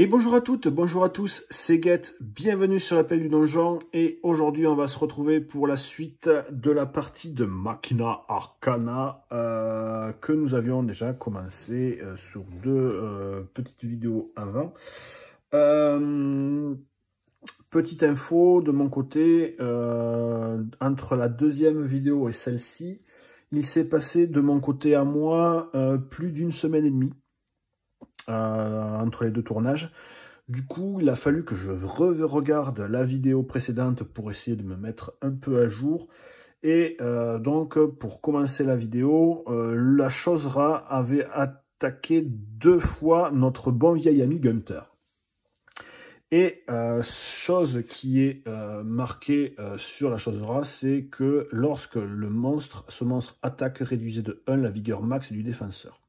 Et bonjour à toutes, bonjour à tous, c'est Get, bienvenue sur l'appel du donjon et aujourd'hui on va se retrouver pour la suite de la partie de Machina Arcana que nous avions déjà commencé sur deux petites vidéos avant. Petite info de mon côté, entre la deuxième vidéo et celle-ci, il s'est passé de mon côté à moi plus d'une semaine et demie. Entre les deux tournages. Du coup, il a fallu que je regarde la vidéo précédente pour essayer de me mettre un peu à jour. Et donc, pour commencer la vidéo, la Chosera avait attaqué deux fois notre bon vieil ami Gunther. Et chose qui est marquée sur la Chosera, c'est que lorsque ce monstre attaque, réduisait de 1 la vigueur max du défenseur.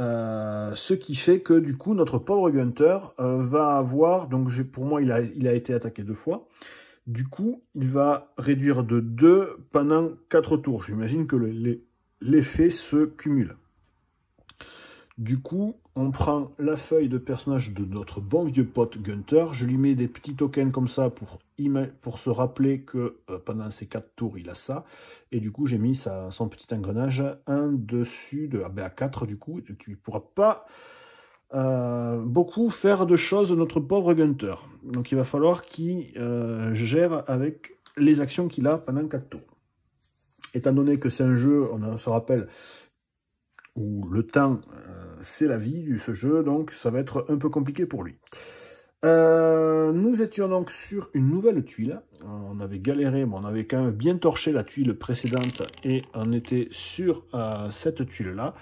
Ce qui fait que du coup notre pauvre Gunther va avoir, donc pour moi il a été attaqué deux fois, du coup il va réduire de 2 pendant 4 tours. J'imagine que l'effet se cumule. Du coup on prend la feuille de personnage de notre bon vieux pote Gunther, je lui mets des petits tokens comme ça pour se rappeler que pendant ces 4 tours il a ça, et du coup j'ai mis son petit engrenage un dessus à 4 du coup, qui ne pourra pas beaucoup faire de choses notre pauvre Gunther. Donc il va falloir qu'il gère avec les actions qu'il a pendant 4 tours. Étant donné que c'est un jeu, on se rappelle, où le temps c'est la vie de ce jeu, donc ça va être un peu compliqué pour lui. Nous étions donc sur une nouvelle tuile. On avait galéré, mais on avait quand même bien torché la tuile précédente et on était sur cette tuile-là.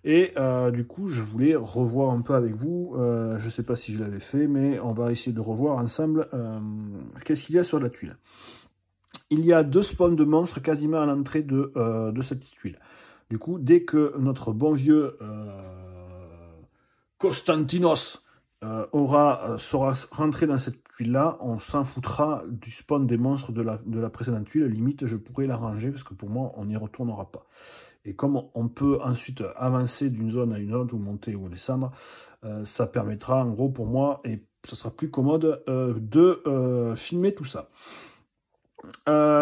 Et du coup, je voulais revoir un peu avec vous. Je ne sais pas si je l'avais fait, mais on va essayer de revoir ensemble qu'est-ce qu'il y a sur la tuile. Il y a 2 spawns de monstres quasiment à l'entrée de cette tuile. Du coup, dès que notre bon vieux Constantinos sera rentré dans cette tuile-là, on s'en foutra du spawn des monstres de la précédente tuile. Limite, je pourrais l'arranger parce que pour moi, on n'y retournera pas. Et comme on peut ensuite avancer d'une zone à une autre, ou monter ou descendre, ça permettra en gros pour moi, et ce sera plus commode, de filmer tout ça.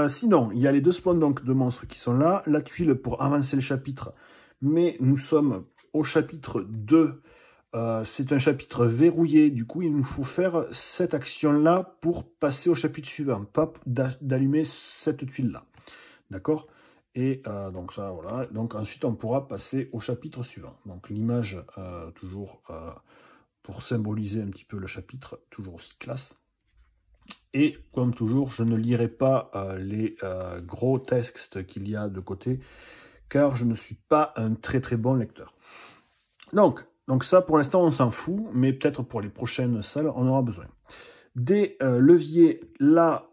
Sinon, il y a les 2 spawns donc, de monstres qui sont là, la tuile pour avancer le chapitre, mais nous sommes au chapitre 2. C'est un chapitre verrouillé, du coup il nous faut faire cette action-là pour passer au chapitre suivant, pas d'allumer cette tuile-là. D'accord? Et donc ça, voilà. Donc ensuite on pourra passer au chapitre suivant. Donc l'image, toujours pour symboliser un petit peu le chapitre, toujours aussi classe. Et comme toujours, je ne lirai pas les gros textes qu'il y a de côté, car je ne suis pas un très très bon lecteur. Donc ça, pour l'instant, on s'en fout, mais peut-être pour les prochaines salles, on aura besoin. Des leviers, là,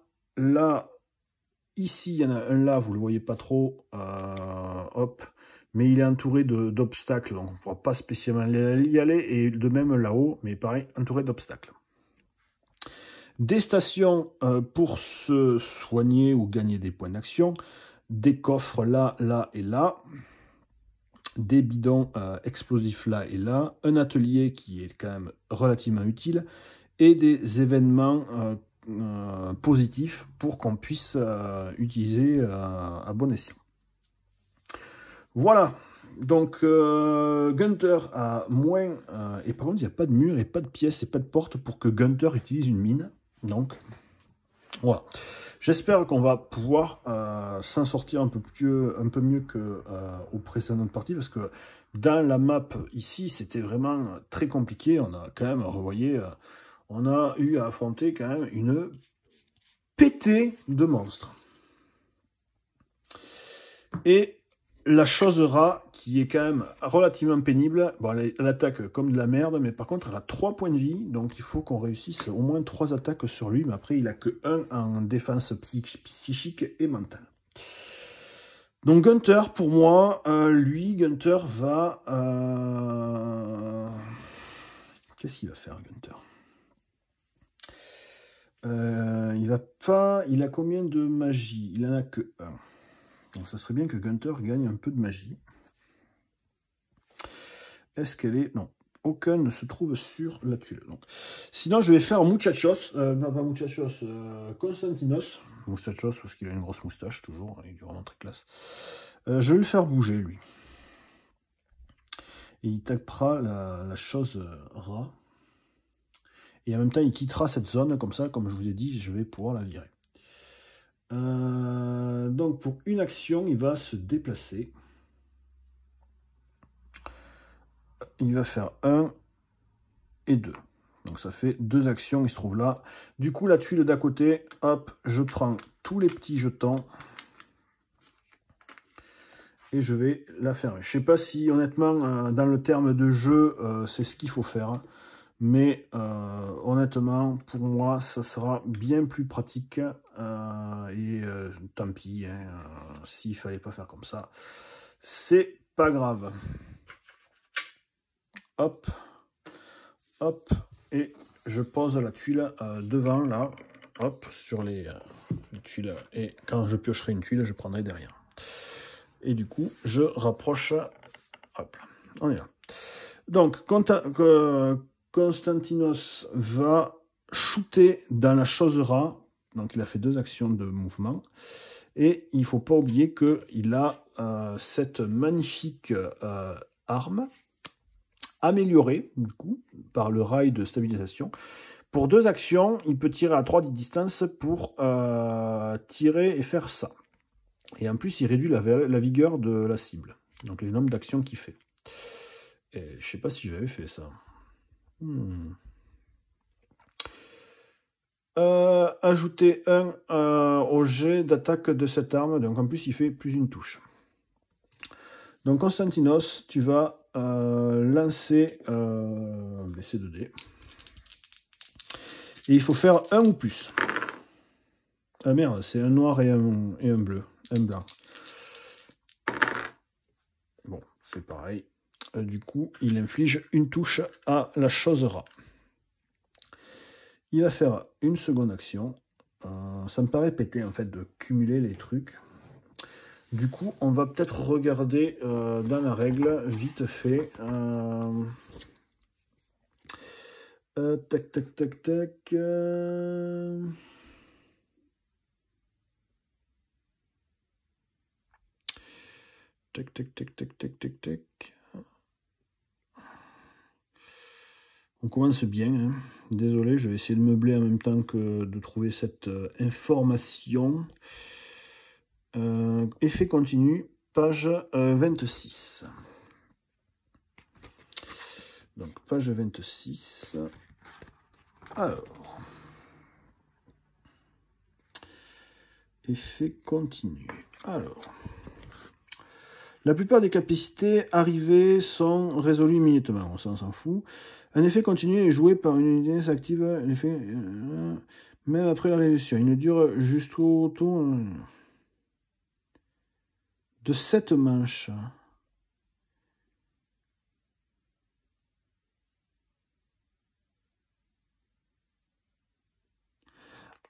ici, il y en a un là, vous ne le voyez pas trop, hop, mais il est entouré d'obstacles, donc on ne pourra pas spécialement y aller, et de même là-haut, mais pareil, entouré d'obstacles. Des stations pour se soigner ou gagner des points d'action, des coffres là, là et là, des bidons explosifs là et là, un atelier qui est quand même relativement utile, et des événements positifs pour qu'on puisse utiliser à bon escient. Voilà, donc Gunther a moins, et par contre il n'y a pas de mur et pas de pièces et pas de porte pour que Gunther utilise une mine, donc voilà. J'espère qu'on va pouvoir s'en sortir un peu mieux qu'aux précédentes parties, parce que dans la map ici, c'était vraiment très compliqué. On a quand même, vous voyez, on a eu à affronter quand même une pétée de monstres. Et la Chosera, qui est quand même relativement pénible, bon, elle attaque comme de la merde, mais par contre elle a 3 points de vie, donc il faut qu'on réussisse au moins 3 attaques sur lui, mais après il a que 1 en défense psychique et mentale. Donc Gunther, pour moi, Gunther va... Qu'est-ce qu'il va faire, Gunther? Il va pas... Il a combien de magie? Il en a que 1. Donc ça serait bien que Gunther gagne un peu de magie. Est-ce qu'elle est... Non. aucun ne se trouve sur la tuile. Donc, sinon, je vais faire Muchachos, non pas Muchachos, Konstantinos. Muchachos, parce qu'il a une grosse moustache, toujours, il est vraiment très classe. Je vais le faire bouger, lui. Et il tapera la chose rat. Et en même temps, il quittera cette zone, comme ça, comme je vous ai dit, je vais pouvoir la virer. Donc, pour une action, il va se déplacer. Il va faire 1 et 2. Donc ça fait 2 actions, il se trouve là. Du coup, la tuile d'à côté, hop, je prends tous les petits jetons. Et je vais la fermer. Je ne sais pas si, honnêtement, dans le terme de jeu, c'est ce qu'il faut faire. Mais honnêtement, pour moi, ça sera bien plus pratique. Tant pis, hein, s'il ne fallait pas faire comme ça, c'est pas grave. Hop, hop, et je pose la tuile devant, là, hop, sur les tuiles. Et quand je piocherai une tuile, je prendrai derrière. Et du coup, je rapproche, hop, on est là. Donc, Konstantinos va shooter dans la chose rat. Donc, il a fait 2 actions de mouvement. Et il ne faut pas oublier qu'il a cette magnifique arme améliorée, du coup, par le rail de stabilisation. Pour 2 actions, il peut tirer à 3 de distance pour tirer et faire ça. Et en plus, il réduit la vigueur de la cible. Donc, les nombres d'actions qu'il fait. Et je ne sais pas si j'avais fait ça. Ajouter 1 au jet d'attaque de cette arme. Donc, en plus, il fait plus une touche. Donc, Konstantinos, tu vas lancer ces 2 dés. Et il faut faire 1 ou plus. Ah merde, c'est un noir et un bleu. Un blanc. Bon, c'est pareil. Du coup, il inflige une touche à la chose rat. Il va faire une seconde action. Ça me paraît pété, en fait, de cumuler les trucs. Du coup, on va peut-être regarder dans la règle, vite fait. Tac, tac, tac, tac. Tac, tac, tac, tac, tac, tac, tac. On commence bien. Hein. Désolé, je vais essayer de meubler en même temps que de trouver cette information. Effet continu, page 26. Donc, page 26. Alors. Effet continu. Alors. La plupart des capacités arrivées sont résolues immédiatement. On s'en fout. Un effet continu est joué par une unité active. L'effet, même après la résolution. Il ne dure jusqu'au tour de 7 manches.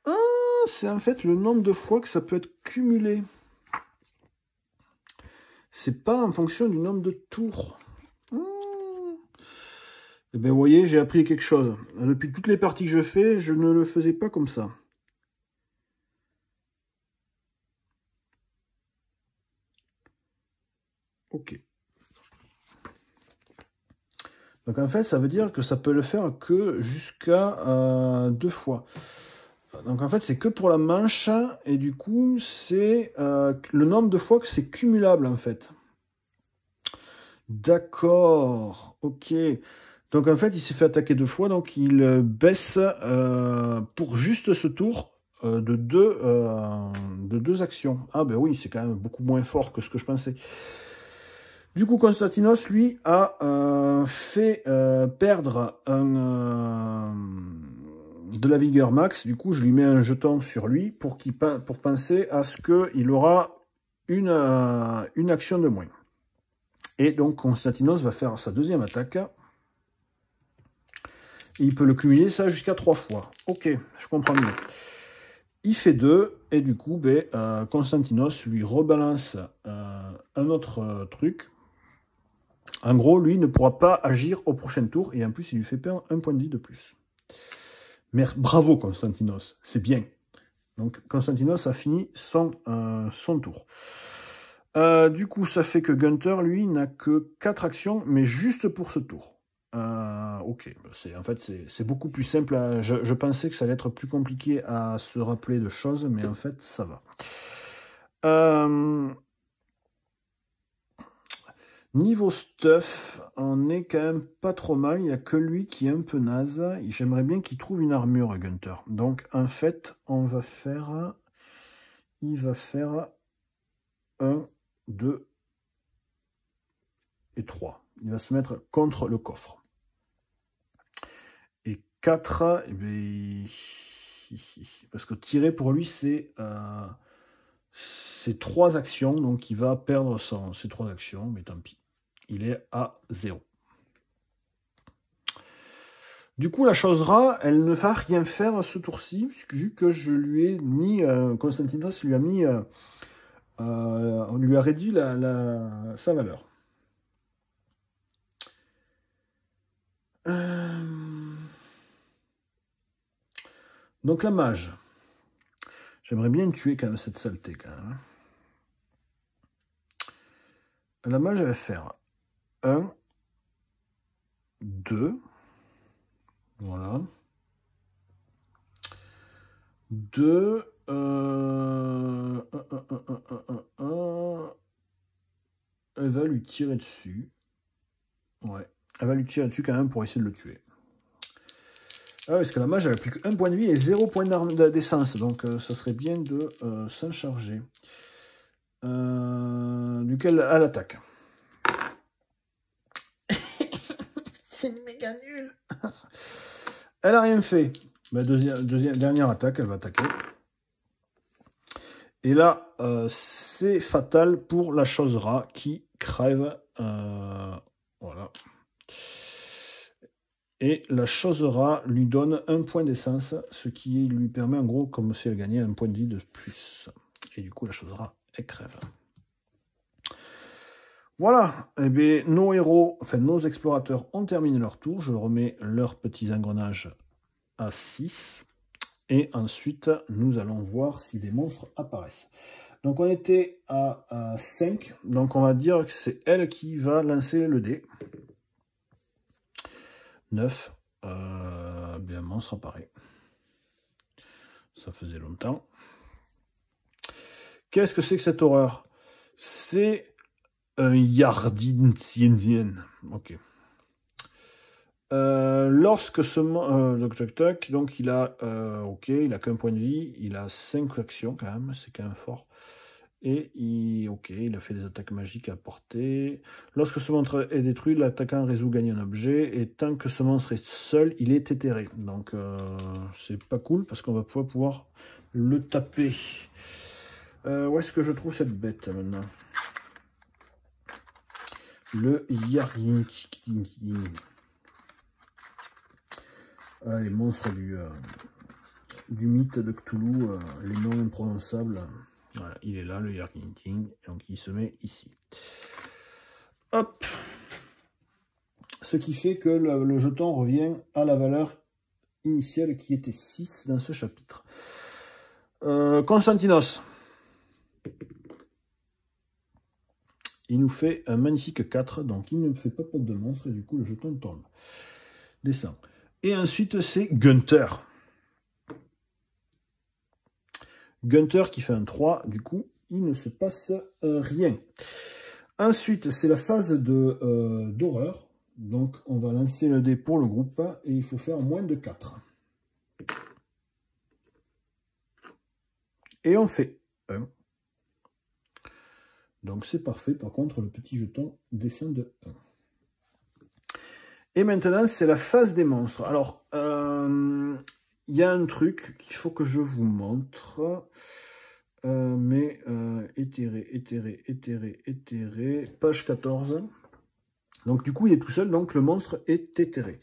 Ah, c'est en fait le nombre de fois que ça peut être cumulé. C'est pas en fonction du nombre de tours. Eh bien, vous voyez, j'ai appris quelque chose. Depuis toutes les parties que je fais, je ne le faisais pas comme ça. Ok. Donc en fait, ça veut dire que ça peut le faire que jusqu'à 2 fois. Donc en fait, c'est que pour la manche, et du coup, c'est le nombre de fois que c'est cumulable en fait. D'accord, ok. Donc en fait, il s'est fait attaquer 2 fois, donc il baisse pour juste ce tour de 2 actions. Ah ben oui, c'est quand même beaucoup moins fort que ce que je pensais. Du coup, Konstantinos, lui, a fait perdre de la vigueur max. Du coup, je lui mets un jeton sur lui pour penser à ce qu'il aura une action de moins. Et donc, Konstantinos va faire sa deuxième attaque. Et il peut le cumuler, ça, jusqu'à 3 fois. Ok, je comprends mieux. Il fait 2, et du coup, Konstantinos lui rebalance un autre truc. En gros, lui ne pourra pas agir au prochain tour, et en plus, il lui fait perdre un point de vie de plus. Mais bravo, Konstantinos, c'est bien. Donc, Konstantinos a fini son tour. Du coup, ça fait que Gunther, lui, n'a que 4 actions, mais juste pour ce tour. Ok, en fait, c'est beaucoup plus simple. Je pensais que ça allait être plus compliqué à se rappeler de choses, mais en fait, ça va. Niveau stuff, on est quand même pas trop mal. Il n'y a que lui qui est un peu naze. J'aimerais bien qu'il trouve une armure, Gunther. Donc, en fait, il va faire 1, 2 et 3. Il va se mettre contre le coffre. Et 4, eh bien, parce que tirer pour lui, c'est 3 actions. Donc, il va perdre ses 3 actions, mais tant pis. Il est à 0. Du coup, la chose rare, elle ne va rien faire ce tour-ci, vu que je lui ai mis, Konstantinos lui a mis, on lui a réduit sa valeur. Donc la mage. J'aimerais bien tuer quand même cette saleté quand même. La mage, elle va faire 1, 2, voilà. 2, elle va lui tirer dessus. Ouais, elle va lui tirer dessus quand même pour essayer de le tuer. Ah, parce que la mage, elle a plus qu'un point de vie et 0 point d'essence. Donc, ça serait bien de s'en charger. Duquel à l'attaque. C'est méga nul. Elle a rien fait. Bah, dernière attaque, elle va attaquer. Et là, c'est fatal pour la chose rat qui crève. Voilà. Et la chose rat lui donne un point d'essence, ce qui lui permet en gros, comme si elle gagnait un point de vie de plus. Et du coup, la chose rat, elle crève. Voilà, eh bien, nos héros, enfin nos explorateurs ont terminé leur tour. Je remets leurs petits engrenages à 6. Et ensuite, nous allons voir si des monstres apparaissent. Donc on était à 5. Donc on va dire que c'est elle qui va lancer le dé. 9. Bien, un monstre apparaît. Ça faisait longtemps. Qu'est-ce que c'est que cette horreur? C'est un Yardintien. Ok. Lorsque ce donc il a ok, il a qu'un point de vie, il a 5 actions quand même, c'est quand même fort. Et il a fait des attaques magiques à portée. Lorsque ce monstre est détruit, l'attaquant résout gagner un objet. Et tant que ce monstre est seul, il est éthéré. Donc c'est pas cool parce qu'on va pouvoir le taper. Où est-ce que je trouve cette bête maintenant? Le Yarinchkin. Les monstres du mythe de Cthulhu, les noms imprononçables. Voilà, il est là, le Yarkinting, donc il se met ici. Hop. Ce qui fait que le jeton revient à la valeur initiale qui était 6 dans ce chapitre. Konstantinos. Il nous fait un magnifique 4, donc il ne fait pas pop de monstre, et du coup le jeton tombe. Descend. Et ensuite c'est Gunther. Gunther qui fait un 3, du coup, il ne se passe rien. Ensuite, c'est la phase d'horreur. Donc, on va lancer le dé pour le groupe et il faut faire moins de 4. Et on fait 1. Donc, c'est parfait. Par contre, le petit jeton descend de 1. Et maintenant, c'est la phase des monstres. Alors, il y a un truc qu'il faut que je vous montre. Éthéré, page 14. Donc du coup, il est tout seul, donc le monstre est éthéré.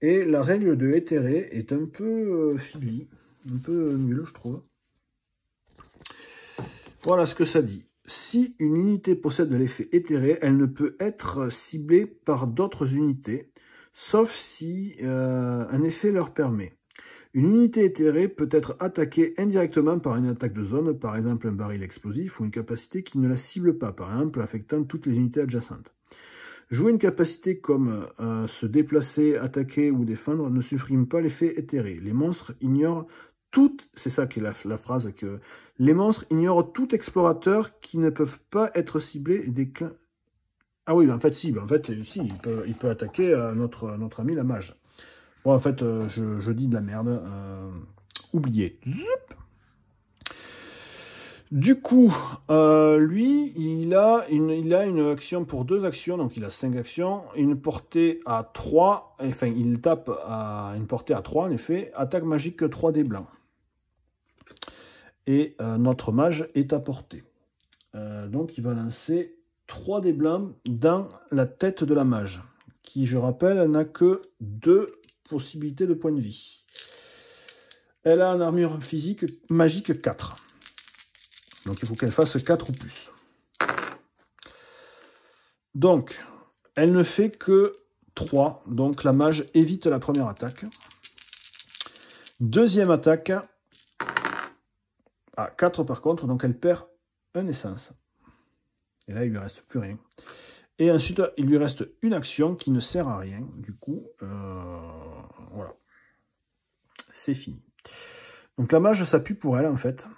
Et la règle de éthéré est un peu filie, un peu nulle, je trouve. Voilà ce que ça dit. Si une unité possède l'effet éthéré, elle ne peut être ciblée par d'autres unités, sauf si un effet leur permet. Une unité éthérée peut être attaquée indirectement par une attaque de zone, par exemple un baril explosif, ou une capacité qui ne la cible pas, par exemple affectant toutes les unités adjacentes. Jouer une capacité comme se déplacer, attaquer ou défendre ne supprime pas l'effet éthéré. Les monstres ignorent toutes, c'est ça qui est la phrase que les monstres ignorent tout explorateur qui ne peuvent pas être ciblés et déclinent. Ah oui, en fait, si, il peut attaquer notre ami la mage. Bon, en fait, je dis de la merde. Oubliez. Du coup, lui, il a une action pour 2 actions, donc il a 5 actions, une portée à 3, enfin, il tape à une portée à 3, en effet, attaque magique 3D blanc. Et notre mage est à portée. Donc, il va lancer 3D blancs dans la tête de la mage, qui, je rappelle, n'a que 2 possibilités de points de vie. Elle a une armure physique magique 4. Donc, il faut qu'elle fasse 4 ou plus. Donc, elle ne fait que 3. Donc, la mage évite la première attaque. Deuxième attaque. À 4 par contre. Donc, elle perd un essence. Et là, il lui reste plus rien. Et ensuite, il lui reste une action qui ne sert à rien. Du coup, voilà. C'est fini. Donc, la mage, ça pue pour elle, en fait.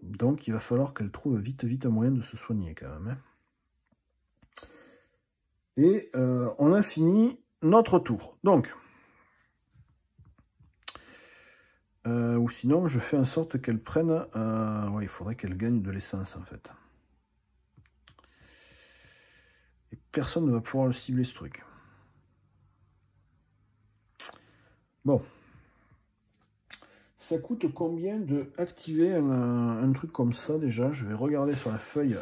Donc, il va falloir qu'elle trouve vite un moyen de se soigner, quand même. Et on a fini notre tour. Donc, ou sinon, je fais en sorte qu'elle prenne... ouais, il faudrait qu'elle gagne de l'essence, en fait. Et personne ne va pouvoir le cibler, ce truc. Bon. Ça coûte combien de activer un truc comme ça, déjà? Je vais regarder sur la feuille...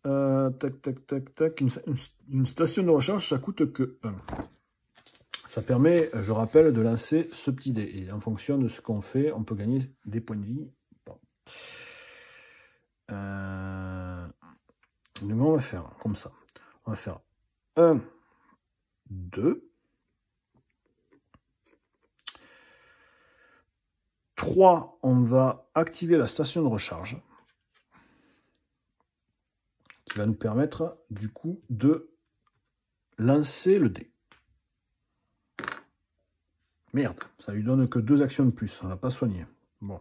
tac. Une station de recharge, ça coûte que 1. Ça permet, je rappelle, de lancer ce petit dé. Et en fonction de ce qu'on fait, on peut gagner des points de vie. Bon. Donc on va faire comme ça. On va faire 1, 2, 3. On va activer la station de recharge, qui va nous permettre, du coup, de lancer le dé. Merde, ça lui donne que 2 actions de plus. On n'a pas soigné. Bon.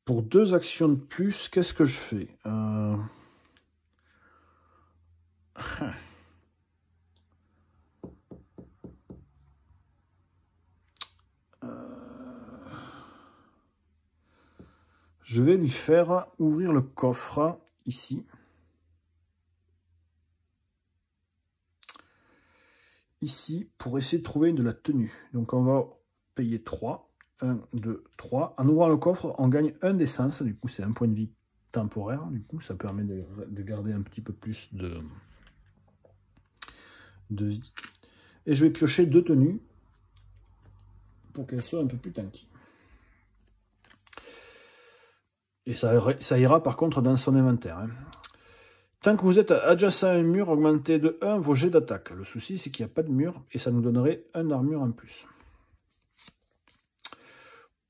Pour 2 actions de plus, qu'est-ce que je fais Je vais lui faire ouvrir le coffre, ici. Ici, pour essayer de trouver de la tenue. Donc on va payer 3. 1, 2, 3. En ouvrant le coffre, on gagne 1 d'essence. Du coup, c'est un point de vie temporaire. Du coup, ça permet de garder un petit peu plus de vie. Et je vais piocher 2 tenues pour qu'elles soient un peu plus tanky. Et ça ira par contre dans son inventaire. Hein. Tant que vous êtes adjacent à un mur, augmentez de 1 vos jets d'attaque. Le souci, c'est qu'il n'y a pas de mur et ça nous donnerait 1 d'armure en plus.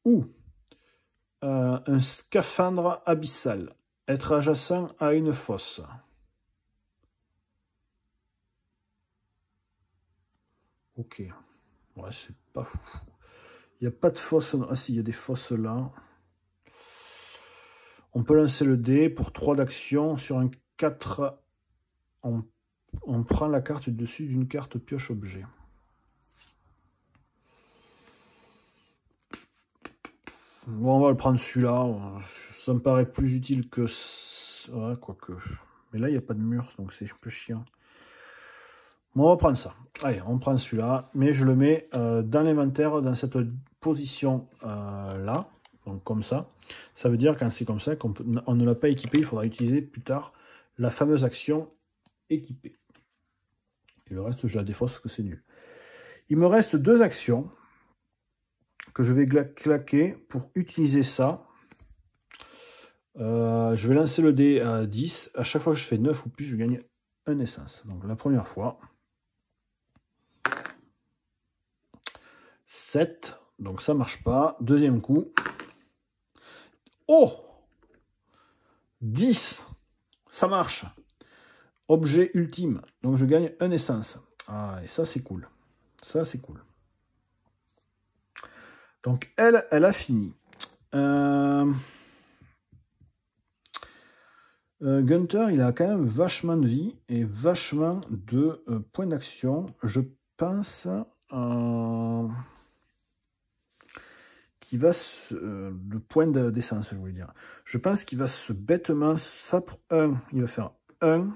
Ou un scaphandre abyssal. Être adjacent à une fosse. Ok. Ouais, c'est pas fou. Il n'y a pas de fosse. Ah si, il y a des fosses là. On peut lancer le dé pour 3 d'action. Sur un 4, on prend la carte dessus d'une carte pioche objet. Bon, on va le prendre celui-là. Ça me paraît plus utile que... Ouais, quoique. Mais là, il n'y a pas de mur, donc c'est un peu chiant. Bon, on va prendre ça. Allez, on prend celui-là. Mais je le mets dans l'inventaire, dans cette position là. Donc comme ça. Ça veut dire quand c'est comme ça qu'on ne l'a pas équipé, il faudra utiliser plus tard la fameuse action équipée. Et le reste, je la défausse parce que c'est nul. Il me reste 2 actions que je vais claquer pour utiliser ça. Je vais lancer le dé à 10. À chaque fois que je fais 9 ou plus, je gagne un essence. Donc la première fois. 7. Donc ça marche pas. Deuxième coup. Oh 10. Ça marche. Objet ultime. Donc je gagne un essence. Ah, et ça c'est cool. Ça c'est cool. Donc elle a fini. Gunther, il a quand même vachement de vie et vachement de points d'action. Je pense qu'il va se... le point d'essence, je voulais dire. Je pense qu'il va se bêtement... Ça pour 1, il va faire 1.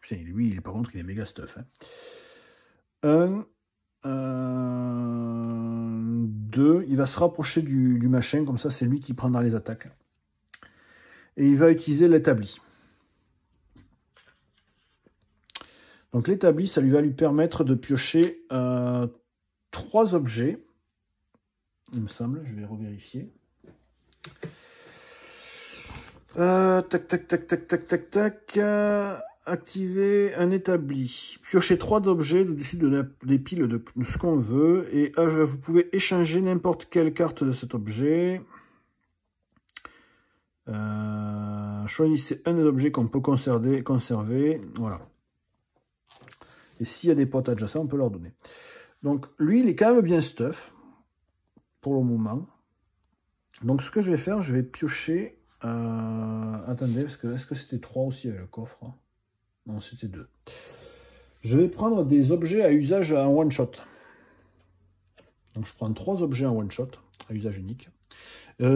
Putain, lui, par contre, il est méga stuff. 1, 2. Il va se rapprocher du machin, comme ça, c'est lui qui prendra les attaques. Et il va utiliser l'établi. Donc l'établi, ça va lui permettre de piocher 3 objets. Il me semble, je vais revérifier. Tac, tac, tac, tac, tac, tac, tac. Activer un établi. Piocher 3 objets au-dessus des piles de ce qu'on veut. Et vous pouvez échanger n'importe quelle carte de cet objet. Choisissez un des objets qu'on peut conserver. Voilà. Et s'il y a des potes adjacents, on peut leur donner. Donc, lui, il est quand même bien stuff. Pour le moment. Donc, ce que je vais faire, je vais piocher... attendez, est-ce que c'était 3 aussi avec le coffre? Non, c'était 2. Je vais prendre des objets à usage en one-shot. Donc, je prends 3 objets en one-shot, à usage unique.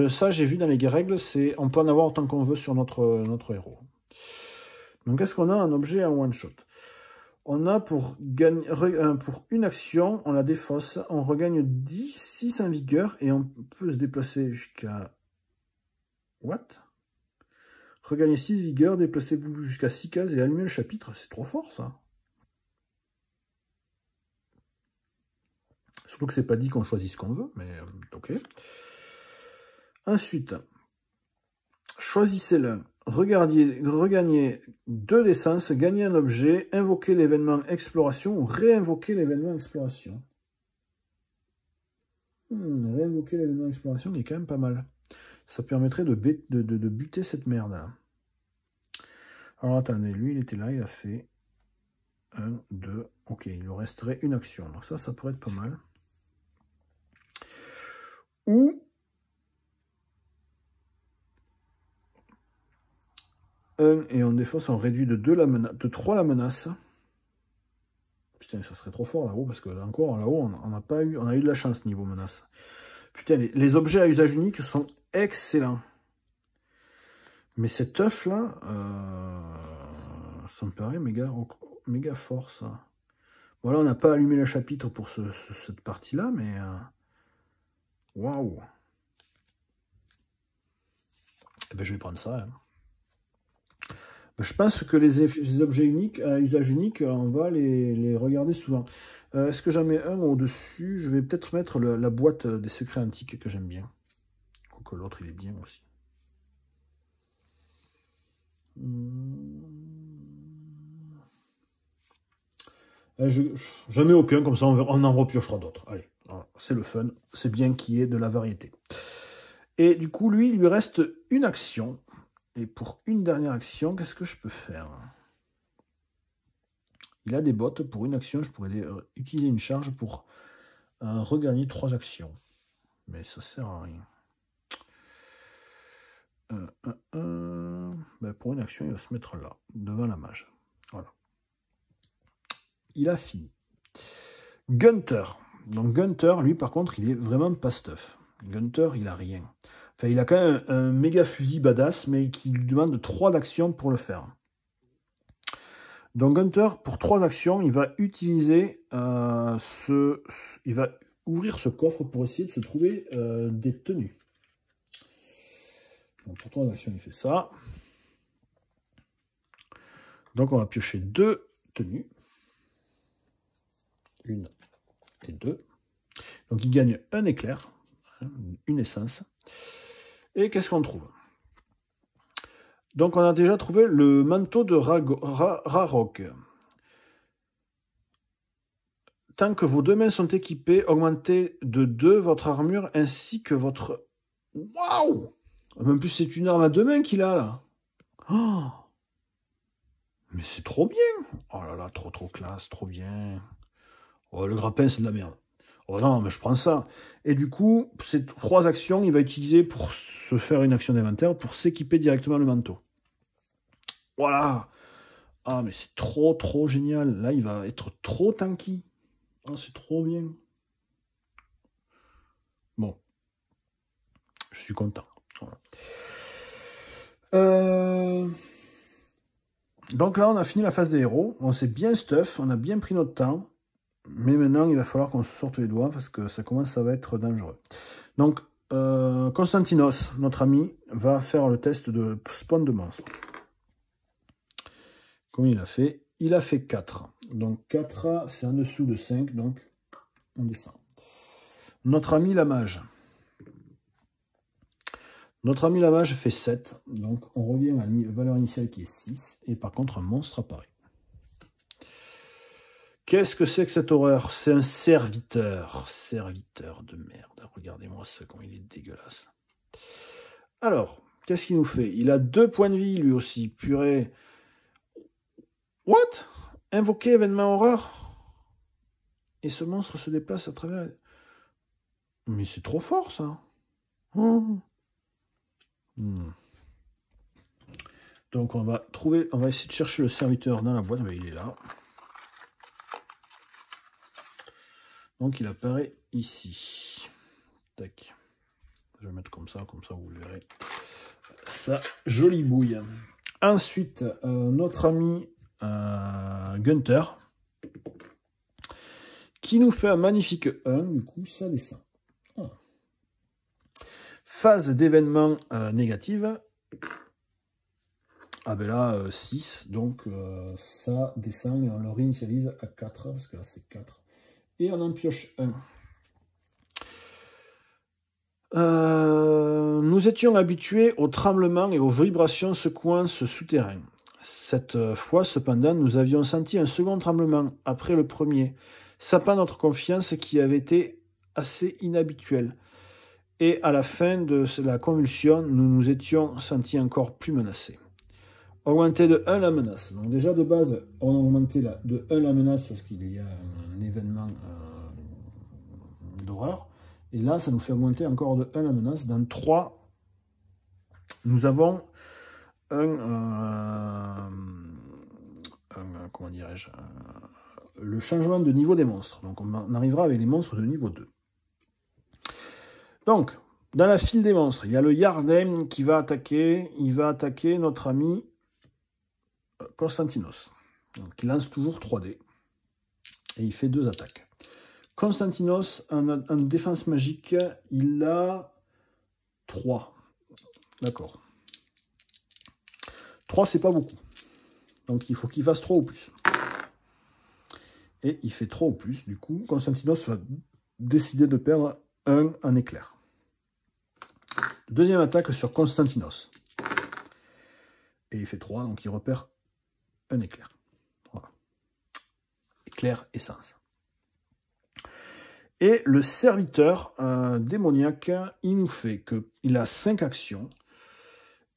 Ça, j'ai vu dans les règles, c'est on peut en avoir autant qu'on veut sur notre héros. Donc, est-ce qu'on a un objet en one-shot? On a pour une action, on la défausse, on regagne 6 en vigueur et on peut se déplacer jusqu'à... What? Regagner 6 vigueur, déplacez-vous jusqu'à 6 cases et allumez le chapitre. C'est trop fort, ça. Surtout que c'est pas dit qu'on choisit ce qu'on veut, mais ok. Ensuite, choisissez l'un. Regagnez 2 d'essence, gagnez un objet, invoquez l'événement exploration ou réinvoquez l'événement exploration. Réinvoquer l'événement exploration, il est quand même pas mal. Ça permettrait de buter cette merde. Alors attendez, lui il était là, il a fait 1, 2, ok, il lui resterait une action. Donc ça pourrait être pas mal. Ou et on défausse, on réduit de 3 la menace. Putain, ça serait trop fort là-haut, parce que là encore, là-haut, on a eu de la chance niveau menace. Putain, les objets à usage unique sont excellents. Mais cet œuf là, ça me paraît méga fort ça. Voilà, on n'a pas allumé le chapitre pour cette partie-là, mais... Waouh! Eh ben, je vais prendre ça. Hein. Je pense que les objets uniques, à usage unique, on va les regarder souvent. Est-ce que j'en mets un au-dessus? Je vais peut-être mettre la boîte des secrets antiques que j'aime bien. Quoique l'autre, il est bien aussi. J'en mets aucun, comme ça on en repiochera d'autres. Allez, c'est le fun. C'est bien qu'il y ait de la variété. Et du coup, lui, il lui reste une action. Et pour une dernière action, qu'est-ce que je peux faire? Il a des bottes. Pour une action, je pourrais utiliser une charge pour regagner 3 actions. Mais ça sert à rien. Ben pour une action, il va se mettre là, devant la mage. Voilà. Il a fini. Gunther. Donc Gunther, lui, par contre, il est vraiment pas stuff. Gunther, il a rien. Enfin, il a quand même un méga fusil badass, mais qui lui demande 3 d'actions pour le faire. Donc Gunther, pour 3 actions, il va utiliser il va ouvrir ce coffre pour essayer de se trouver des tenues. Donc pour 3 actions, il fait ça. Donc on va piocher 2 tenues. 1 et 2. Donc il gagne un éclair, une essence. Et qu'est-ce qu'on trouve? Donc on a déjà trouvé le manteau de Rarok. Tant que vos 2 mains sont équipées, augmentez de 2 votre armure ainsi que votre... Waouh! En plus c'est une arme à 2 mains qu'il a là. Oh, mais c'est trop bien! Oh là là, trop classe, trop bien. Oh, le grappin c'est de la merde. Oh non, mais je prends ça. Et du coup, ces 3 actions, il va utiliser pour se faire une action d'inventaire, pour s'équiper directement le manteau. Voilà! Ah, mais c'est trop génial. Là, il va être trop tanky. Oh, c'est trop bien. Bon. Je suis content. Voilà. Donc là, on a fini la phase des héros. On s'est bien stuff, on a bien pris notre temps. Mais maintenant, il va falloir qu'on se sorte les doigts parce que ça commence à être dangereux. Donc, Constantinos, notre ami, va faire le test de spawn de monstre. Combien il a fait? Il a fait 4. Donc 4, c'est en dessous de 5, donc on descend. Notre ami la mage. Notre ami la mage fait 7, donc on revient à la valeur initiale qui est 6, et par contre un monstre apparaît. Qu'est-ce que c'est que cette horreur? C'est un serviteur. Serviteur de merde. Regardez-moi ça, comment il est dégueulasse. Alors, qu'est-ce qu'il nous fait? Il a 2 points de vie lui aussi, purée. What? Invoquer événement horreur? Et ce monstre se déplace à travers... Mais c'est trop fort, ça. Donc, on va essayer de chercher le serviteur dans la boîte. Mais il est là. Donc, il apparaît ici. Tac. Je vais le mettre comme ça vous verrez. Ça, jolie bouille. Ensuite, notre ami Gunther, qui nous fait un magnifique 1, du coup ça descend. Ah. Phase d'événements négative. Ah ben là, 6, donc ça descend et on le réinitialise à 4, parce que là c'est 4. Et on en pioche 1. Nous étions habitués aux tremblements et aux vibrations secouant ce souterrain. Cette fois, cependant, nous avions senti un second tremblement après le premier, sapant notre confiance qui avait été assez inhabituelle. Et à la fin de la convulsion, nous nous étions sentis encore plus menacés. Augmenter de 1 la menace. Donc déjà de base, on a augmenté de 1 la menace parce qu'il y a un événement d'horreur. Et là, ça nous fait augmenter encore de 1 la menace. Dans 3, nous avons comment dirais-je, le changement de niveau des monstres. Donc on arrivera avec les monstres de niveau 2. Donc, dans la file des monstres, il y a le Yardem qui va attaquer. Il va attaquer notre ami Constantinos. Donc, il lance toujours 3D. Et il fait 2 attaques. Constantinos, en défense magique, il a 3. D'accord. 3, c'est pas beaucoup. Donc, il faut qu'il fasse 3 ou plus. Et il fait 3 ou plus. Du coup, Constantinos va décider de perdre 1 en éclair. Deuxième attaque sur Constantinos. Et il fait 3, donc il repère un éclair. Voilà. Éclair essence. Et le serviteur démoniaque, il nous fait qu'il a 5 actions.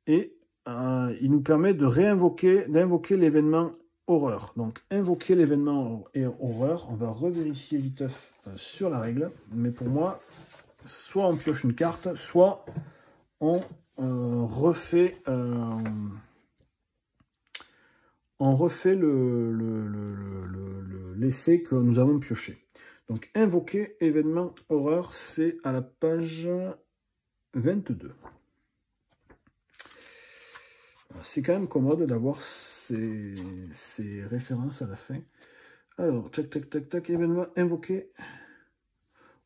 Et il nous permet d'invoquer l'événement horreur. Donc, invoquer l'événement horreur. On va revérifier vite sur la règle. Mais pour moi, soit on pioche une carte, soit on refait l'effet que nous avons pioché. Donc, invoquer événement horreur, c'est à la page 22. C'est quand même commode d'avoir ces références à la fin. Alors, tac, tac, tac, tac, événement invoqué.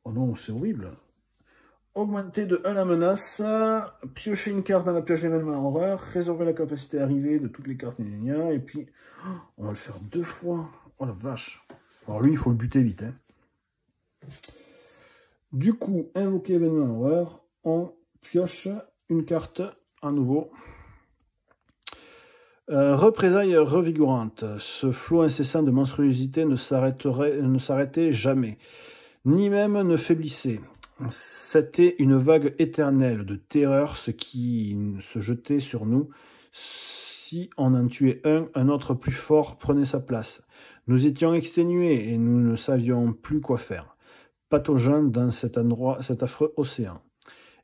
Oh non, c'est horrible. Augmenter de 1 la menace, piocher une carte dans la pioche d'événement horreur, réserver la capacité arrivée de toutes les cartes, et puis on va le faire 2 fois. Oh la vache. Alors lui, il faut le buter vite. Hein. Du coup, invoquer événement horreur, on pioche une carte à nouveau. Représailles revigorante. Ce flot incessant de monstruosité ne s'arrêtait jamais, ni même ne faiblissait. C'était une vague éternelle de terreur, ce qui se jetait sur nous. Si on en tuait un autre plus fort prenait sa place. Nous étions exténués et nous ne savions plus quoi faire. Pataugeant dans cet affreux océan.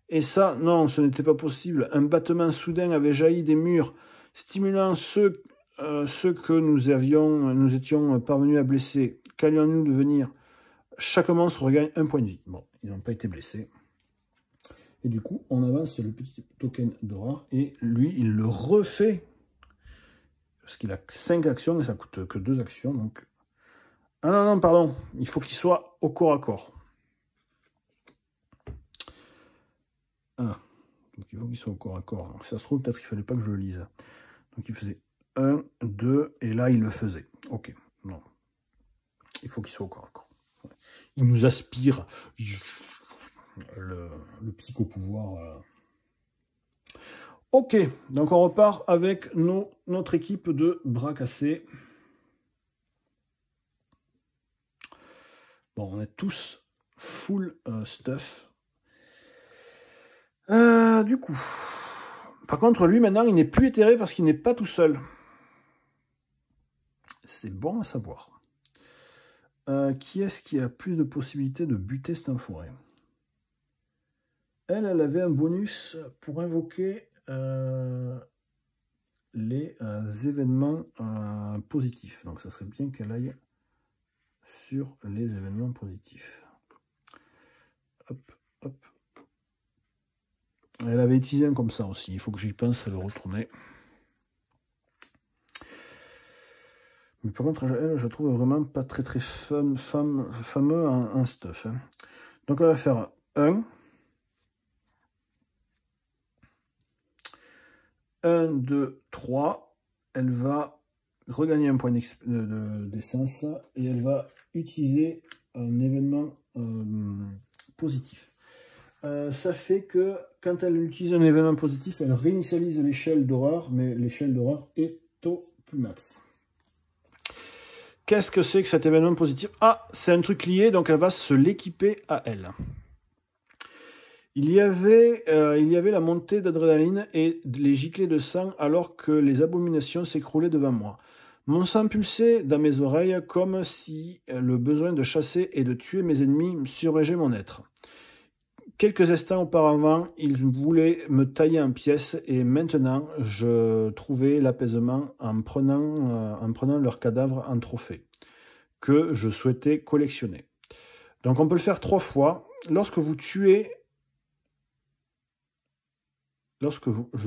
Et ça, non, ce n'était pas possible. Un battement soudain avait jailli des murs, stimulant ceux que nous étions parvenus à blesser. Qu'allions-nous devenir? Chaque monstre regagne un point de vie. Bon, ils n'ont pas été blessés. Et du coup, on avance le petit token d'horreur. Et lui, il le refait. Parce qu'il a 5 actions et ça coûte que 2 actions. Donc... Ah non, non, pardon. Il faut qu'il soit au corps à corps. Ah. Donc il faut qu'il soit au corps à corps. Donc si ça se trouve, peut-être qu'il ne fallait pas que je le lise. Donc il faisait 1, 2, et là il le faisait. Ok, non. Il faut qu'il soit au corps à corps. Il nous aspire le psychopouvoir. Ok, donc on repart avec notre équipe de bras cassés. Bon, on est tous full stuff. Du coup, par contre, lui, maintenant, il n'est plus éthéré parce qu'il n'est pas tout seul. C'est bon à savoir. Qui est-ce qui a plus de possibilités de buter cet enfoiré? Elle avait un bonus pour invoquer les événements positifs. Donc, ça serait bien qu'elle aille sur les événements positifs. Hop, hop. Elle avait utilisé un comme ça aussi. Il faut que j'y pense à le retourner. Mais par contre, elle, je la trouve vraiment pas très fameux en stuff. Hein. Donc, elle va faire 1. 1, 2, 3. Elle va regagner un point d'essence et elle va utiliser un événement positif. Ça fait que quand elle utilise un événement positif, elle réinitialise l'échelle d'horreur, mais l'échelle d'horreur est au plus max. Qu'est-ce que c'est que cet événement positif? Ah, c'est un truc lié, donc elle va se l'équiper à elle. Il y avait la montée d'adrénaline et les giclées de sang alors que les abominations s'écroulaient devant moi. Mon sang pulsait dans mes oreilles comme si le besoin de chasser et de tuer mes ennemis surrégeait mon être. Quelques instants auparavant, ils voulaient me tailler en pièces et maintenant, je trouvais l'apaisement en prenant leurs cadavres en trophée, que je souhaitais collectionner. Donc on peut le faire 3 fois. Lorsque je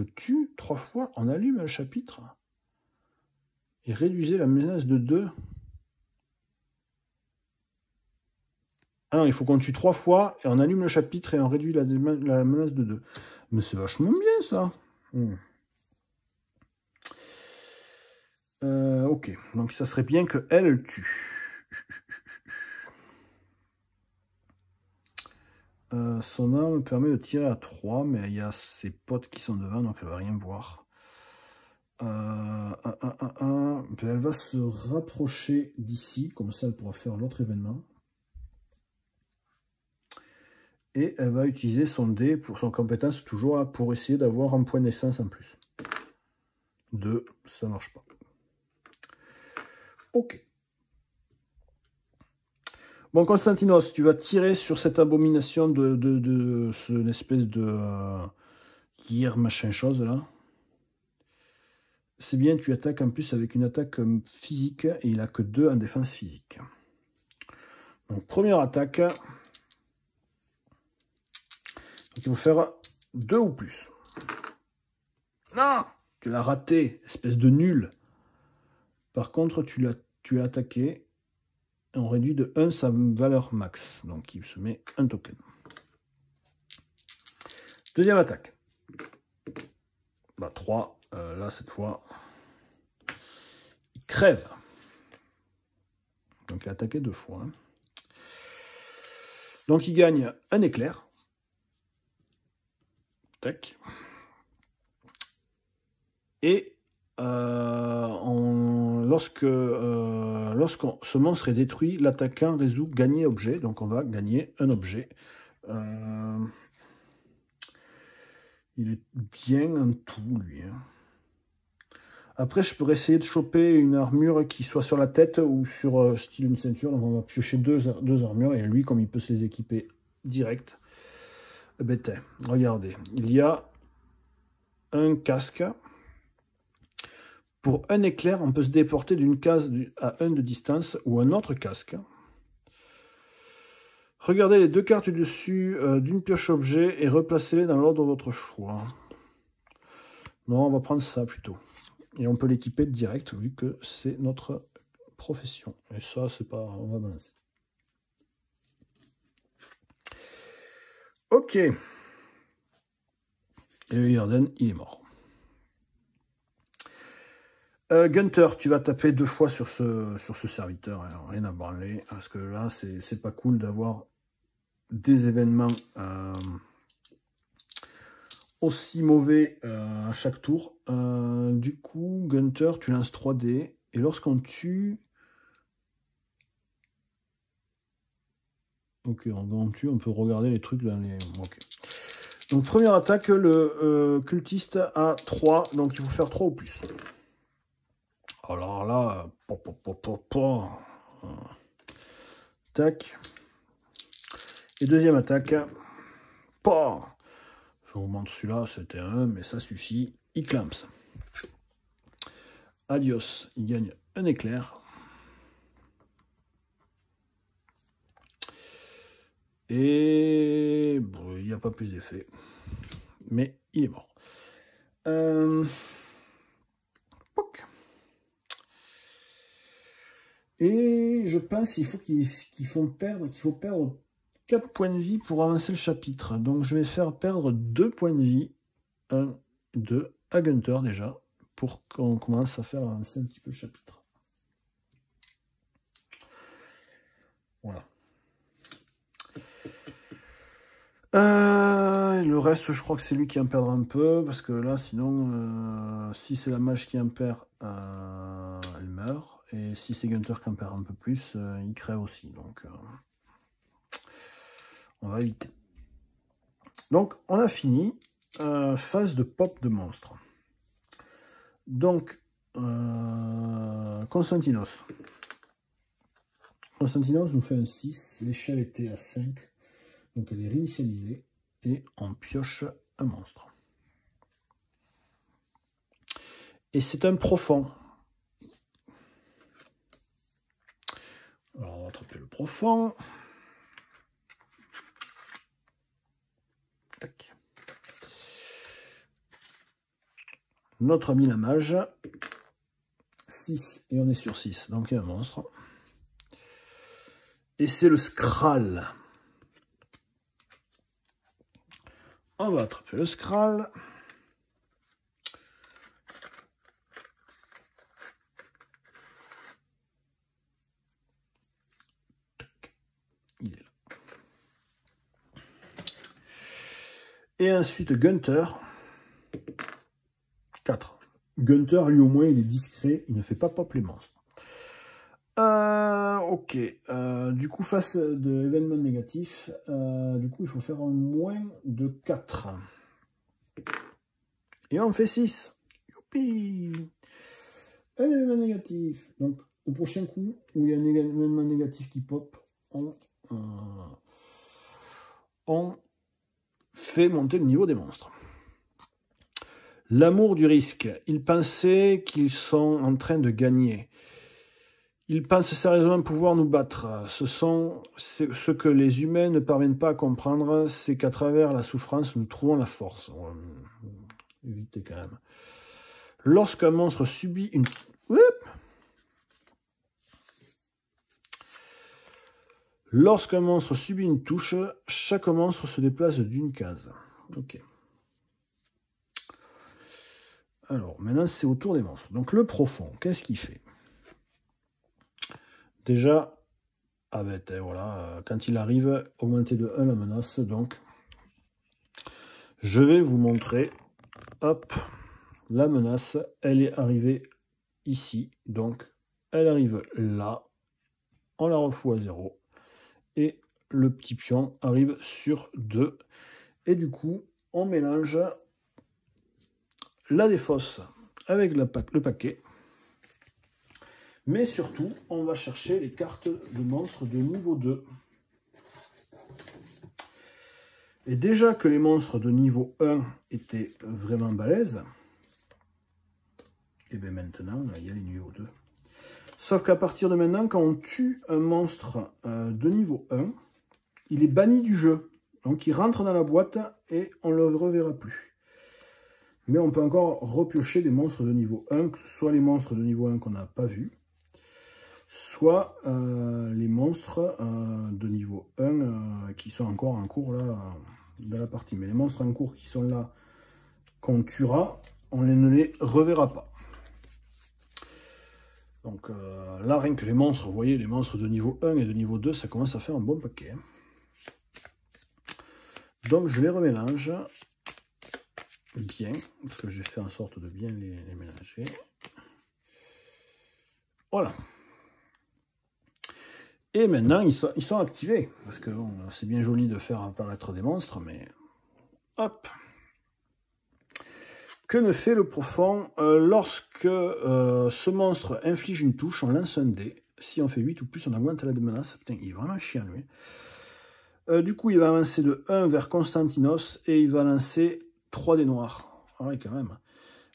tue 3 fois, on allume le chapitre et réduisez la menace de 2. Ah non, il faut qu'on tue 3 fois et on allume le chapitre et on réduit la menace de 2. Mais c'est vachement bien ça. Ok, donc ça serait bien qu'elle tue. Son arme permet de tirer à 3, mais il y a ses potes qui sont devant, donc elle va rien voir. Elle va se rapprocher d'ici, comme ça elle pourra faire l'autre événement. Et elle va utiliser son dé pour son compétence, toujours là, pour essayer d'avoir un point d'essence en plus. 2, ça marche pas. Ok. Bon, Constantinos, tu vas tirer sur cette abomination de cette espèce de gear machin chose là. C'est bien, tu attaques en plus avec une attaque physique et il n'a que 2 en défense physique. Donc, première attaque. Donc, il faut faire 2 ou plus. Non, tu l'as raté, espèce de nul. Par contre, tu as attaqué. On réduit de 1 sa valeur max. Donc, il se met un token. Deuxième attaque. Bah, 3. Là, cette fois, il crève. Donc, il a attaqué 2 fois. Hein. Donc il gagne un éclair. Tac. Et lorsque ce monstre est détruit, l'attaquant résout gagner objet. Donc on va gagner un objet. Il est bien en tout, lui. Hein. Après, je pourrais essayer de choper une armure qui soit sur la tête ou sur style une ceinture. Donc on va piocher deux armures. Et lui, comme il peut se les équiper direct, eh ben, regardez, il y a un casque. Pour un éclair, on peut se déporter d'une case à 1 de distance ou un autre casque. Regardez les deux cartes dessus d'une pioche objet et replacez-les dans l'ordre de votre choix. Non, on va prendre ça plutôt. Et on peut l'équiper direct vu que c'est notre profession. Et ça, c'est pas... On va balancer. Ok. Et le Yarden, il est mort. Gunther, tu vas taper 2 fois sur ce serviteur. Alors, rien à branler. Parce que là, c'est pas cool d'avoir des événements aussi mauvais à chaque tour. Du coup, Gunther, tu lances 3 dés. Et lorsqu'on tue... Ok, on tue, on peut regarder les trucs dans les... Ok. Donc, première attaque, le cultiste a 3. Donc, il faut faire 3 ou plus. Alors là... Tac. Et deuxième attaque. Je vous montre celui-là, c'était un, mais ça suffit. Il clamps. Adios, il gagne un éclair. Et bon, il n'y a pas plus d'effet. Mais il est mort. Et je pense qu'il faut perdre 4 points de vie pour avancer le chapitre. Donc je vais faire perdre 2 points de vie. 1, 2 à Gunther déjà. Pour qu'on commence à faire avancer un petit peu le chapitre. Voilà. Le reste, je crois que c'est lui qui en perdra un peu. Parce que là, sinon, si c'est la mage qui en perd, elle meurt. Et si c'est Gunther qui en perd un peu plus, il crève aussi. Donc, on va éviter. Donc, on a fini. Phase de pop de monstre. Donc, Constantinos. Constantinos nous fait un 6. L'échelle était à 5. Donc, elle est réinitialisée. Et on pioche un monstre. Et c'est un profond. Alors, on va attraper le profond. Tac. Notre ami la mage. 6. Et on est sur 6. Donc, il y a un monstre. Et c'est le Skral. On va attraper le Skral. Il est là. Et ensuite Gunther. 4. Gunther, lui au moins, il est discret. Il ne fait pas pop les monstres. Ok. Du coup, face de l'événement négatif, du coup, il faut faire un moins de 4. Et on fait 6. Youpi! Un événement négatif. Donc, au prochain coup, où il y a un événement négatif qui pop, on fait monter le niveau des monstres. L'amour du risque. Ils pensaient qu'ils sont en train de gagner. Ils pensent sérieusement pouvoir nous battre. Ce que les humains ne parviennent pas à comprendre, c'est qu'à travers la souffrance, nous trouvons la force. Évitez quand même. Lorsqu'un monstre subit une... Lorsqu'un monstre subit une touche, chaque monstre se déplace d'une case. Ok. Alors, maintenant, c'est au tour des monstres. Donc, le profond, qu'est-ce qu'il fait? Déjà, Ah ben voilà, quand il arrive, augmenter de 1 la menace. Donc, je vais vous montrer. Hop, la menace, elle est arrivée ici. Donc, elle arrive là. On la refout à 0. Et le petit pion arrive sur 2. Et du coup, on mélange la défausse avec le paquet. Mais surtout, on va chercher les cartes de monstres de niveau 2. Et déjà que les monstres de niveau 1 étaient vraiment balèzes, et bien maintenant, il y a les niveaux 2. Sauf qu'à partir de maintenant, quand on tue un monstre de niveau 1, il est banni du jeu. Donc il rentre dans la boîte et on ne le reverra plus. Mais on peut encore repiocher des monstres de niveau 1, soit les monstres de niveau 1 qu'on n'a pas vus, soit les monstres de niveau 1 qui sont encore en cours là dans la partie. Mais les monstres en cours qui sont là, qu'on tuera, on ne les reverra pas. Donc là, rien que les monstres, vous voyez, les monstres de niveau 1 et de niveau 2, ça commence à faire un bon paquet. Donc je les remélange bien, parce que j'ai fait en sorte de bien les mélanger. Voilà. Et maintenant, ils sont activés, parce que bon, c'est bien joli de faire apparaître des monstres, mais hop. Que ne fait le profond lorsque ce monstre inflige une touche, on lance un dé. Si on fait 8 ou plus, on augmente la menace. Putain, il est vraiment chiant, lui. Du coup, il va avancer de 1 vers Constantinos et il va lancer 3 dés noirs. Ah oui, quand même.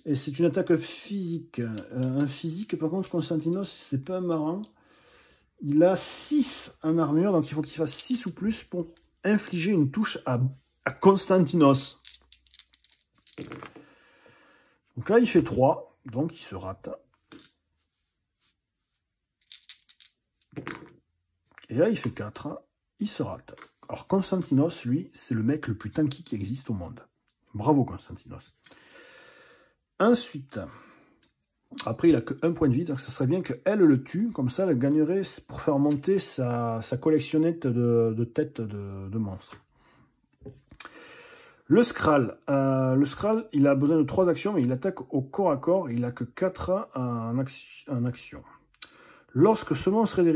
Et c'est une attaque physique. Un physique, par contre, Constantinos, c'est pas marrant. Il a 6 en armure, donc il faut qu'il fasse 6 ou plus pour infliger une touche à Constantinos. Donc là, il fait 3, donc il se rate. Et là, il fait 4, il se rate. Alors Constantinos, lui, c'est le mec le plus tanky qui existe au monde. Bravo Constantinos. Ensuite, après il a que 1 point de vie, donc ça serait bien qu'elle le tue, comme ça elle gagnerait pour faire monter sa collectionnette de têtes de monstres. Le Skral, il a besoin de 3 actions, mais il attaque au corps à corps, il n'a que 4 en action. Lorsque ce monstre est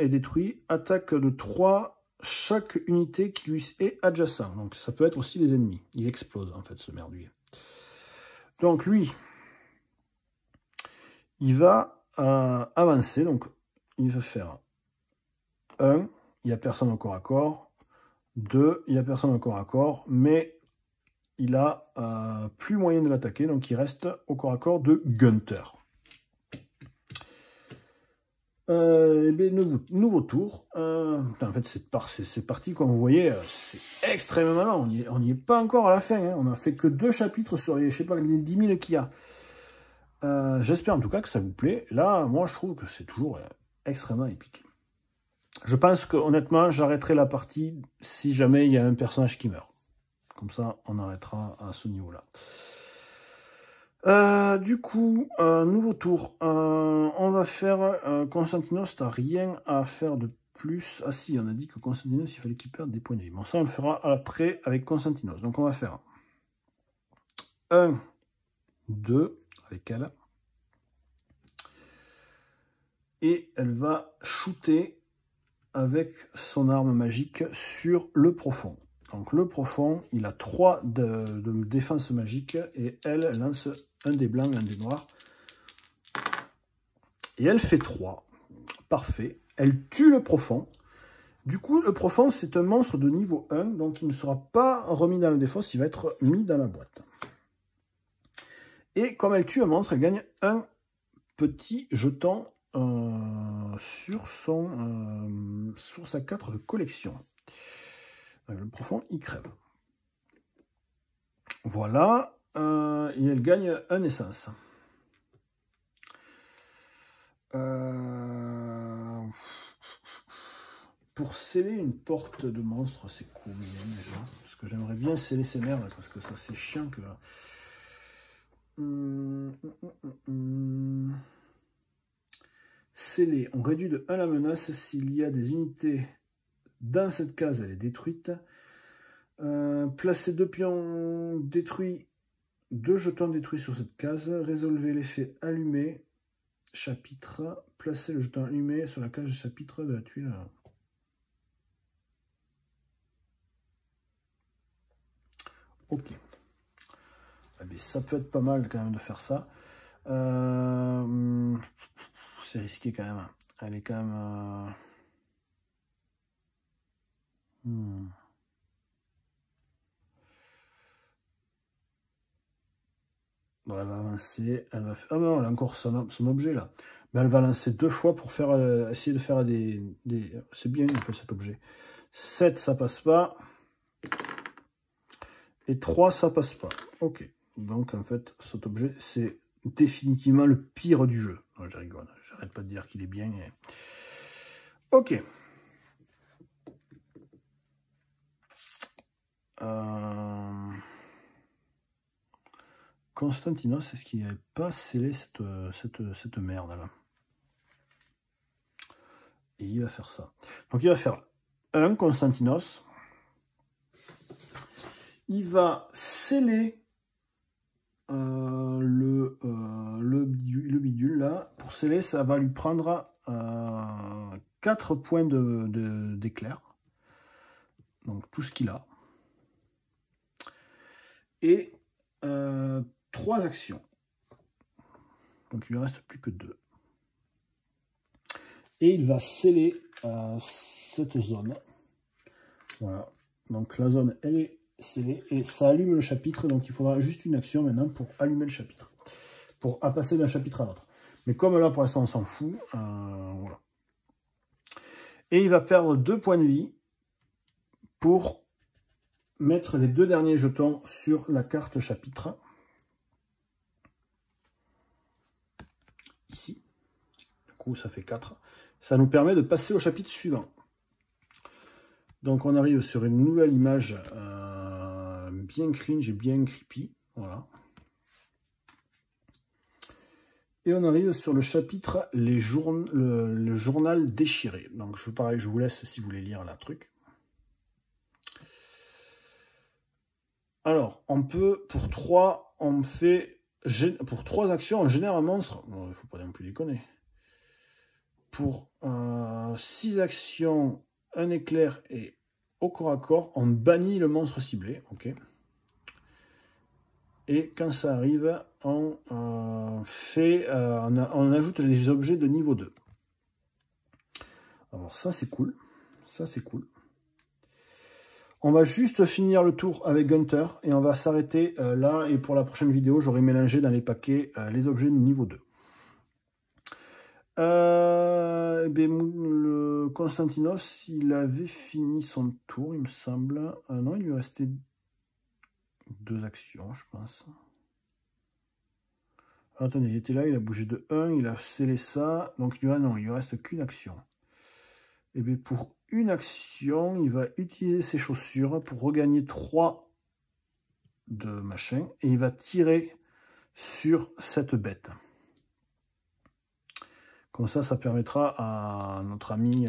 détruit, attaque de 3 chaque unité qui lui est adjacent. Donc ça peut être aussi les ennemis. Il explose en fait ce merdier. Donc lui, il va avancer. Donc il va faire 1, il n'y a personne au corps à corps. 2, il n'y a personne au corps à corps. Mais il a plus moyen de l'attaquer. Donc il reste au corps à corps de Gunther. Nouveau tour. En fait, c'est parti, comme vous voyez, c'est extrêmement long. On n'y est pas encore à la fin. Hein. On n'a fait que 2 chapitres sur les, je sais pas, les 10 000 qu'il y a. J'espère en tout cas que ça vous plaît. Là, moi, je trouve que c'est toujours extrêmement épique. Je pense que, honnêtement, j'arrêterai la partie si jamais il y a un personnage qui meurt. Comme ça, on arrêtera à ce niveau-là. Du coup, nouveau tour. On va faire Constantinos, t'as rien à faire de plus. Ah si, on a dit que Constantinos, il fallait qu'il perde des points de vie. Bon, ça, on le fera après avec Constantinos. Donc, on va faire 1, 2 avec elle. Et elle va shooter avec son arme magique sur le profond. Donc le profond, il a 3 de défense magique et elle lance un des blancs, un des noirs. Et elle fait 3. Parfait. Elle tue le profond. Du coup, le profond, c'est un monstre de niveau 1, donc il ne sera pas remis dans la défausse, il va être mis dans la boîte. Et comme elle tue un monstre, elle gagne un petit jeton sur sa carte de collection. Donc, le profond, il crève. Voilà. Et elle gagne un essence. Pour sceller une porte de monstre, c'est combien déjà? Parce que j'aimerais bien sceller ces merdes, parce que ça c'est chiant que... Scellé, on réduit de 1 la menace. S'il y a des unités dans cette case, elle est détruite. Placez 2 pions détruits, 2 jetons détruits sur cette case. Résolvez l'effet allumé. Chapitre. Placez le jeton allumé sur la case chapitre de la tuile. Ok. Eh bien, ça peut être pas mal quand même de faire ça. C'est risqué quand même. Elle est quand même... Bon, elle va avancer. Elle va... Ah non, elle a encore son objet là. Mais elle va lancer 2 fois pour faire, essayer de faire des... C'est bien en fait cet objet. 7, ça passe pas. Et 3, ça passe pas. Ok. Donc en fait, cet objet, c'est définitivement le pire du jeu. Non, je rigole. J'arrête pas de dire qu'il est bien. Mais... Ok. Constantinos, est-ce qu'il n'avait pas scellé cette merde là? Et il va faire ça. Donc il va faire un Constantinos. Il va sceller le bidule là. Pour sceller, ça va lui prendre 4 points d'éclair. Donc tout ce qu'il a. Et 3 actions. Donc il ne lui reste plus que 2. Et il va sceller cette zone. Voilà. Donc la zone, elle est scellée. Et ça allume le chapitre. Donc il faudra juste une action maintenant pour allumer le chapitre. Pour passer d'un chapitre à l'autre. Mais comme là, pour l'instant, on s'en fout. Voilà. Et il va perdre 2 points de vie pour mettre les 2 derniers jetons sur la carte chapitre. Ici. Du coup, ça fait 4. Ça nous permet de passer au chapitre suivant. Donc, on arrive sur une nouvelle image bien cringe et bien creepy. Voilà. Et on arrive sur le chapitre le journal déchiré. Donc, pareil, je vous laisse si vous voulez lire la truc. Alors, on peut, pour 3, on fait... Pour 3 actions, on génère un monstre. Il ne faut pas non plus déconner. Pour 6 actions, un éclair et au corps à corps, on bannit le monstre ciblé. Ok. Et quand ça arrive, on ajoute les objets de niveau 2. Alors ça, c'est cool. Ça, c'est cool. On va juste finir le tour avec Gunter et on va s'arrêter là. Et pour la prochaine vidéo, j'aurai mélangé dans les paquets les objets de niveau 2. Le Constantinos, il avait fini son tour, il me semble. Non, il lui restait 2 actions, je pense. Attendez, il était là, il a bougé de 1, il a scellé ça. Donc, non, il lui reste qu'une action. Et bien, pour une action, il va utiliser ses chaussures pour regagner 3 de machin. Et il va tirer sur cette bête. Comme ça, ça permettra à notre ami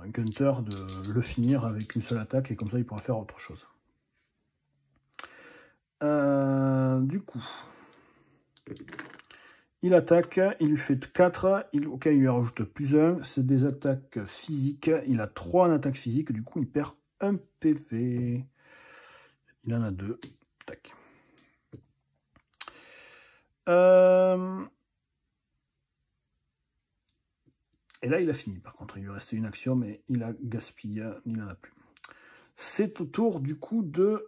Gunter de le finir avec une seule attaque. Et comme ça, il pourra faire autre chose. Du coup, il attaque, il lui fait 4, auquel il lui rajoute plus 1. C'est des attaques physiques. Il a 3 en attaque physique. Du coup, il perd 1 PV. Il en a 2. Tac. Et là, il a fini. Par contre, il lui restait une action, mais il a gaspillé. Il n'en a plus. C'est au tour, du coup, de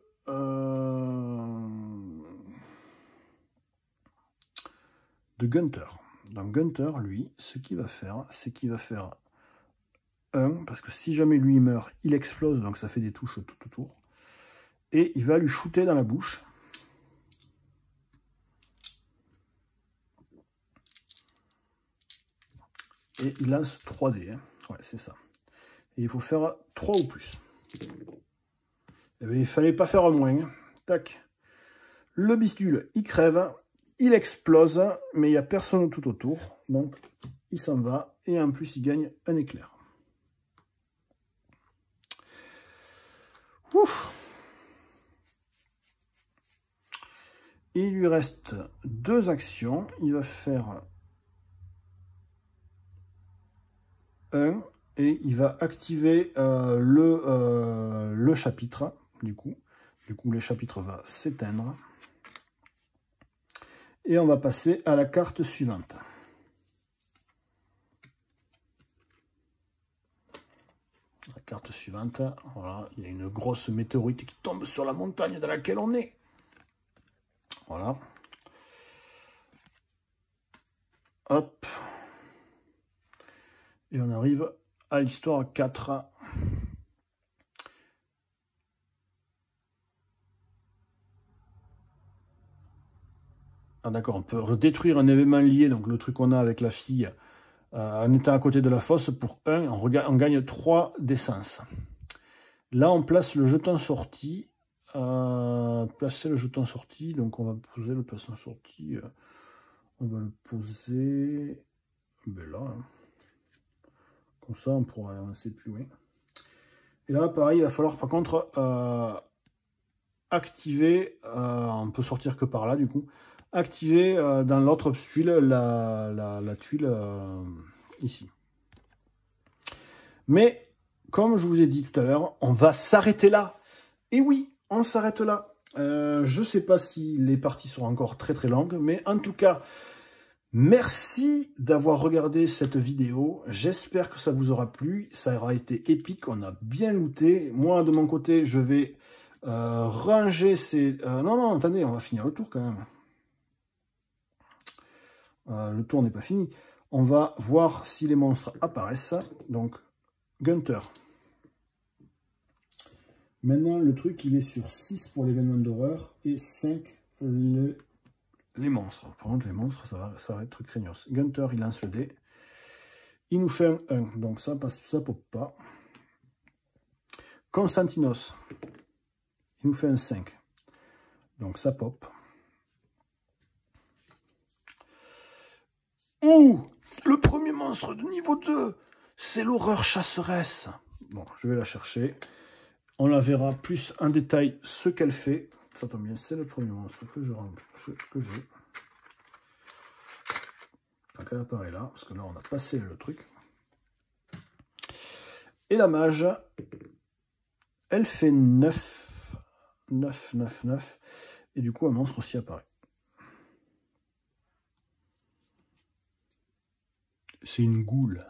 Gunter. Donc Gunter, lui, ce qu'il va faire, c'est qu'il va faire 1, parce que si jamais lui meurt, il explose, donc ça fait des touches tout autour. Et il va lui shooter dans la bouche. Et il lance 3 dés. Hein. Ouais, c'est ça. Et il faut faire 3 ou plus. Et bien, il ne fallait pas faire moins. Tac. Le bistule, il crève. il explose, mais il n'y a personne tout autour. Donc, il s'en va. Et en plus, il gagne un éclair. Ouf. Il lui reste 2 actions. Il va faire 1 et il va activer le chapitre. Du coup, le chapitre va s'éteindre. Et on va passer à la carte suivante. La carte suivante, voilà, il y a une grosse météorite qui tombe sur la montagne dans laquelle on est. Voilà. Hop. Et on arrive à l'histoire 4. Ah d'accord, on peut détruire un événement lié, donc le truc qu'on a avec la fille, en étant à côté de la fosse, pour 1, on gagne 3 d'essence. Là, on place le jeton sorti. Placer le jeton sorti, donc on va poser le jeton sorti. On va le poser là. Hein. Comme ça, on pourra avancer plus loin. Et là, pareil, il va falloir par contre activer, on peut sortir que par là du coup, activer dans l'autre tuile la tuile ici. Mais comme je vous ai dit tout à l'heure, on va s'arrêter là. Et oui, on s'arrête là. Je ne sais pas si les parties seront encore très très longues, mais en tout cas, merci d'avoir regardé cette vidéo. J'espère que ça vous aura plu. Ça aura été épique, on a bien looté. Moi, de mon côté, je vais ranger ces... non, attendez, on va finir le tour quand même. Le tour n'est pas fini. On va voir si les monstres apparaissent. Donc, Gunter. Maintenant, le truc, il est sur 6 pour l'événement d'horreur et 5 les monstres. Par contre, les monstres, ça va être craignos. Gunter, il lance le dé. Il nous fait un 1. Donc, ça pop pas. Constantinos. Il nous fait un 5. Donc, ça pop. Ouh, le premier monstre de niveau 2, c'est l'horreur chasseresse. Bon, je vais la chercher. On la verra plus en détail ce qu'elle fait. Ça tombe bien, c'est le premier monstre que j'ai. Donc elle apparaît là, parce que là on a passé le truc. Et la mage, elle fait 9. 9, 9, 9. Et du coup un monstre aussi apparaît. C'est une goule.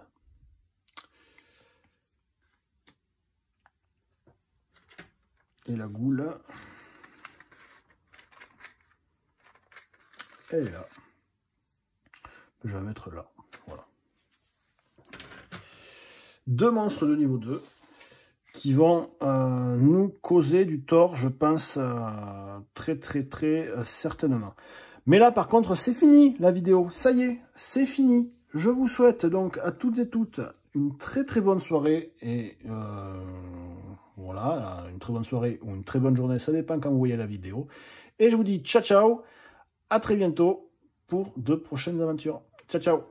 Et la goule, elle est là. Je vais la mettre là. Voilà. 2 monstres de niveau 2 qui vont nous causer du tort, je pense, très certainement. Mais là, par contre, c'est fini la vidéo. Ça y est, c'est fini. Je vous souhaite donc à toutes et toutes une très bonne soirée et voilà, une très bonne soirée ou une très bonne journée, ça dépend quand vous voyez la vidéo. Et je vous dis ciao, à très bientôt pour de prochaines aventures. Ciao.